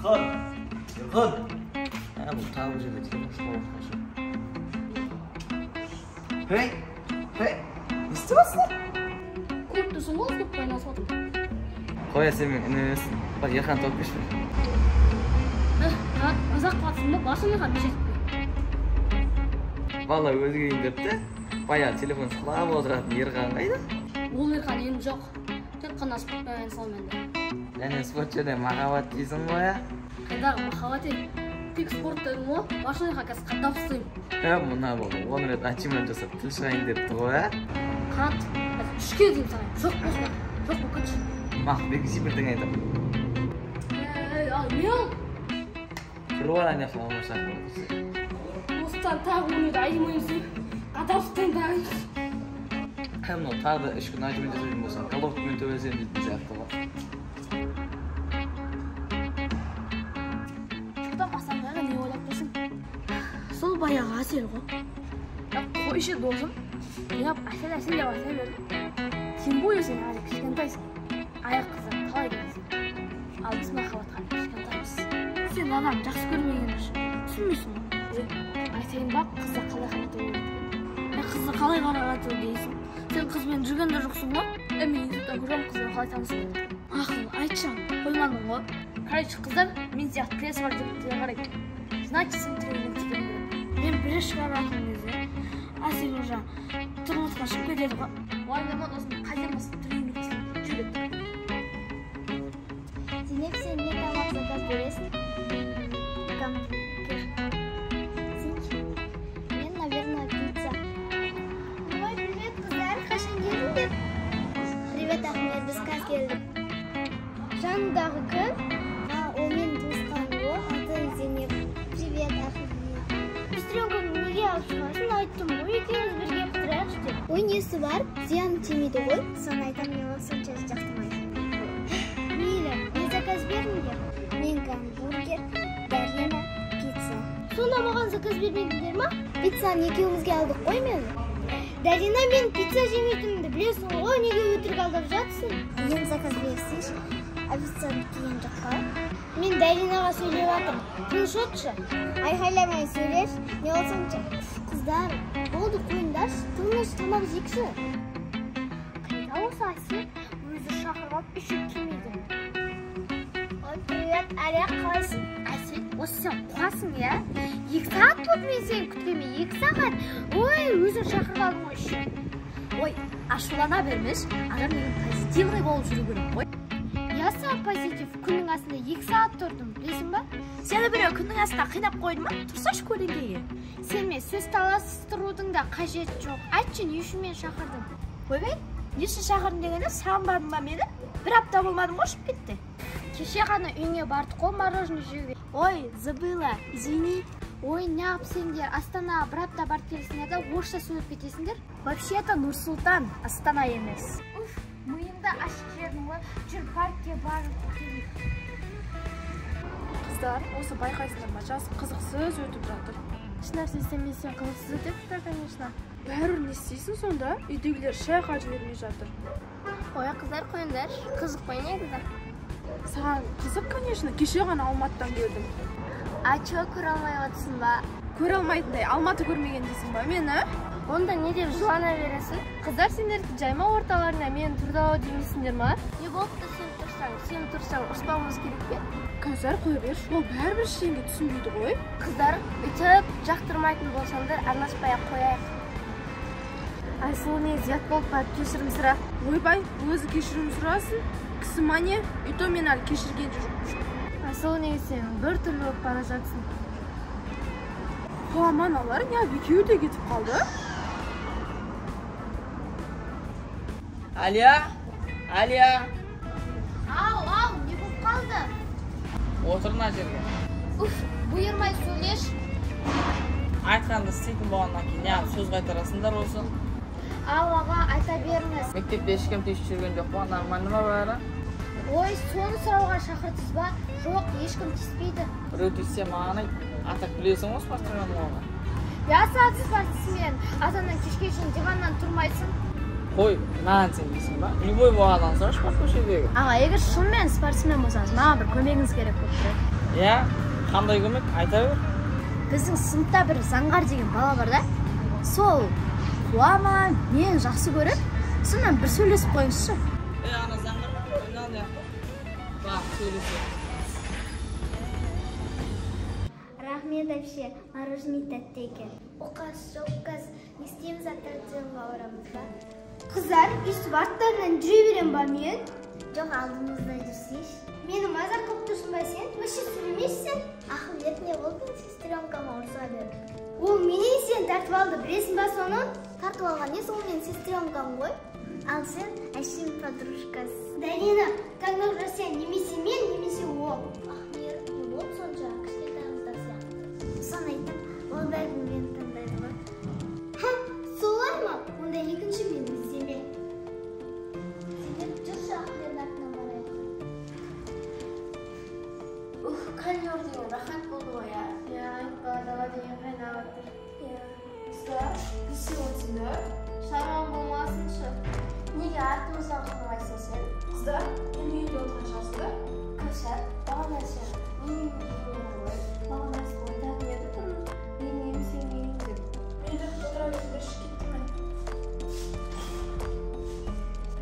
Yılgın. Ha bu tavır жерде телефон шылап жатқан. Hey. Не істеп жатсыңдар? Көріп ғой, көп байласып отырмын. Қоя сен мен үнемесін. Бір ерхан тауып берші. Мазақ қыласың ба? Басын ерхан бешетіп қой. Бала өзге үйіндерді, баяғы телефон шылап отыратын ерхан қайда? Ол ерхан енді жоқ. Тек қана спортпен салмен де. Және спорт жерде махаббат дейсің ғой, а? Қайдағы махаббат еді? Тек спорт дедім ғой, басын ерхан қазір қаттап ұстаймын. Мұна бұл, оны рет ачиман жасап тіл шығайын депті ғой, а? Қарат, үшке деймін саған. Жоқ болсын, жоқ бұл күтші. Мақбегі бірдің айтам. Ал не ол? Кіруар айнақын олма шақырып отырсы. Осыдан тағы өнеді айым ойымсы. Қаттап ұстаймын тағы. Мұны тағы да 3 күн ачиман жасайтын болсаң, головкамен төбелесем дейтін сияқты ғой. Не ойлап тұрсың? Сол баяғы Асел ғой. Қойшы досым. Асел деп айта берді. Тем более сен әлі кішкентайсың. Аяқ қыздар қалай келесің? Ал біз махаббатқа кішкентаймыз. Сен адам жақсы көрмеген үшін түсінбейсің ғой. Айтайын ба, қызды қалай қарату керек? Қызды қалай қарату дейсің? Сен қызбен жүрген де жоқсың ғой? Мен ютубтан көремін қызбен қалай танысып кетті. Ақыл, айтшам, қоймадың ғой. Короче, қыздар мен сияқты пресс бар деп қарайды. Значит, сен тренинг деген керек. Мен пресс шығаратын кезде Асел уже тұрмысқа шығып кетеді ғой. Уайымдама досым, қайдан болсын тренинг жүреді. Зейнеп, сен не тамақ заказ бересің? Мен, наверное, пицца. Ой, привет, қыздар, қашан келдіңдер? Привет, Ахмет, біз қазір келдік. Жанындағы кім? Ол менің туысқаным ғой, аты Зейнеп. Привет, Ахмет. Біз тренировканы неге алып шығасың? Айттым ғой, екеуміз бірге қыдырайықшы деп. Ой, несі бар? Зияны тимейді ғой. Соны айтам, мен ол сонша жақтырмайды. Мейлі, не заказ беріңдер? Мен гамбургер, Дарина, пицца. Сонда маған заказ бермейдіңдер ма? Пиццаны екеумізге алдық қой мен. Дарина, мен пицца жемейтінімді білесің ғой, неге өтірік алдап жатсың? Мен заказ берсейші. Официант келген жаққа. Мен Даринаға сөйлеп жатырмын. Тыныш отыршы. Айқайламай сөйлеш. Не болсаңшы? Қыздар, болды қойыңдаршы. Тыныш тамақ жейікші. Қайда осы Асел? Өзі шақырып алып үшіп келмейді. Ой, привет, Ария, қалайсың? Асел, осы сен қуасың, иә? 2 сағат болды мен сені күткеме, 2 сағат. Ой, өзің шақырып алдың ғой үшін. Ой, ашулана бермеш. Адам деген позитивный болып жүру керек қой. Яса позитив, күннің астында 2 сағат тұрдым, білесің ба? Сені біреу күннің астында қинап қойды ма? Тұрсашы көлеңкеге. Сен мен сөз таластырудың да қажет жоқ. Айтшы, не үшін мен шақырдым? Ойбай, не үшін шақырдым дегенде сағынбадың ба мені? 1 апта болмадым ғой, шығып кетті. Кеше ғана үйіңе бардық қой мороженое жеуге. Ой, забыла, извини. Ой, неғып сендер Астанаға 1 апта барып келсіңдер де орысша сөйлеп кетесіңдер? Вообще-то Нұр-Сұлтан, Астана емес. Миымда ашық жердің ғой, жүр паркке барып келейік. Қыздар, осы байқайсыңдар ма, жас қызықсыз өтіп жатыр. Ешнәрсе істемесең қызықсыз өтеді, конечно. Бәрібір не істейсің сонда? Үйдегілер шайға жібермей жатыр. Ой, қыздар қойыңдар, қызық қой негізі. Саған қызық, конечно, кеше ғана Алматыдан келдім. А чо, көре алмай отырсың ба? Көре алмайтындай, Алматы көрмеген дейсің ба мені? Онда не деп жылана бересің? Қыздар, сендер жайма орталарына мен тұрдау деймісіңдер ма? Не болыпты сен тұрсаң, ұрыспауымыз керек пе? Кәусар, қоя берші, ол бәрібір ештеңе түсінбейді ғой. Қыздар, үйтіп жақтырмайтын болсаңдар, араласпай-ақ қояйық. Асыл не зият болып барып кешірім сұра. Ойбай, өзі кешірім сұрасын. Кісі мане, үйто мен әлі кешірген жоқ. Асыл не сен бір түрлі болып бара жатсың. Қуаман алар, не екеуі де кетіп қалды. Алия! Ау, не болып қалды? Отырына жерге. Уф, бұйырмай сөйлеш. Айтқанды істейтін болғаннан кейін, неғып сөз қайтарасыңдар осы? Ал, аға, айта беріңіз. Мектепте ешкім тиісіп жүрген жоқ па, нормально ма бәрі? Ой, соны сұрауға шақырдыңыз ба? Жоқ, ешкім тиіспейді. Біреу тиіссе маған айт. Атақ білесің ғой спортсмен болғанға. Яса, спортсмен. Азаннан кешке шейін диваннан тұрмайсың. Қой, маған сен дейсің ба? Любой болғаннан сұрашы спорт көшедегі. Аға, егер шынымен спортсмен болсаңыз, маған бір көмегіңіз керек болып тұрады. Ya, qanday көмек? Ayta ber. Біздің сыныпта бір Заңғар деген бала бар да. Сол қуама, мен жақсы көріп, сонан бір сөйлесіп қойыңызшы. Ана Заңғар ма? Мынаны яқта. Бақ, сөйлесіп. Рахмет әпше, мороженое тәтті екен. Оқас, жоққас, не істейміз аттракционға барамыз ба? Қыздар, өйстіп арттарынан жүре берем ба мен? Жоқ, алдымызда жүрсейш. Мені мазақ қылып тұрсың ба сен? Вообще сөйлемейсің? Ахмет, не болды? Сестренкама ұрса берді. Ол менен сен тартып алды, білесің ба соны? Тартып алған не сол мен сестренкам ғой? Ал сен әшім подружкасы. Дарина, таңдау жасаң, немесе мен, немесе ол. Ахмет, не болды сонша? Кішкентайымыздар сияқты. Соны айтып, ол бәрін мен таңдайды ғой. Ха, солай ма? Онда екінші мен іздеме. Сендер жүрші Ахметтің артынан барайық. Кальор деген рахат болды ғой, я. Я, айтпа, дала деген қайнап отыр. Иә. Қыздар, кісі отсыңдар, шаруан болмасыншы. Неге артымыздан қылмайсың сен? Қыздар, мен үйінде отырған жасында. Көшер, бағана сен. Мен үйінде ғой. Бағана сен ойдатын еді тұрмын. Мен үйім сен үйім деп. Мен де отыра берді ішіп кетті ме?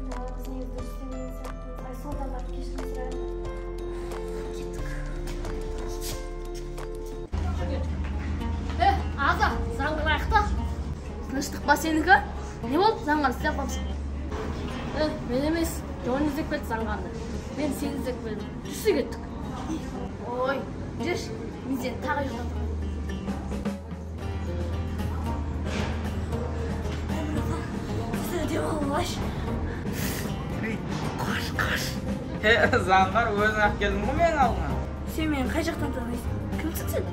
Мына біз негізі дұрыс істемеген сияқтымыз. Ай, солдан барып кешірім сұрайын. Аза, Заңғар та. Тыныштық па сенікі? Не болды? Заңғар істеп қалыпсың. Мен емес, Жон іздеп кетті Заңғарды. Мен сені іздеп келдім. Жүрсе кеттік. Ой, жүрші, мен сені тағы ұйықтатып. Сені демалмаш. Қаш. Заңғар өзің-ақ келдің ғой менің алдыма. Сен мені қай жақтан танисың? Кімсің сен?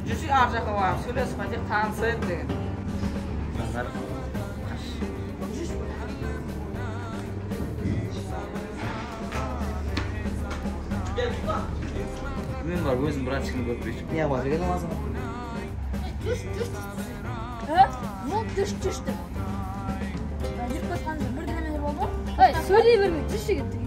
Жүрсек ар жаққа барып сөйлесіп қайтайық, танысайық деген. Заңғар, қаш. Мен бар, өзім бір ешкіні көріп берші. Я бар, жеген оңазың. Түш. Ол түш деп. Жүріп кетқанымызда бір дәмелер болды ма? Сөйлей бермей, жүрсе кеттік.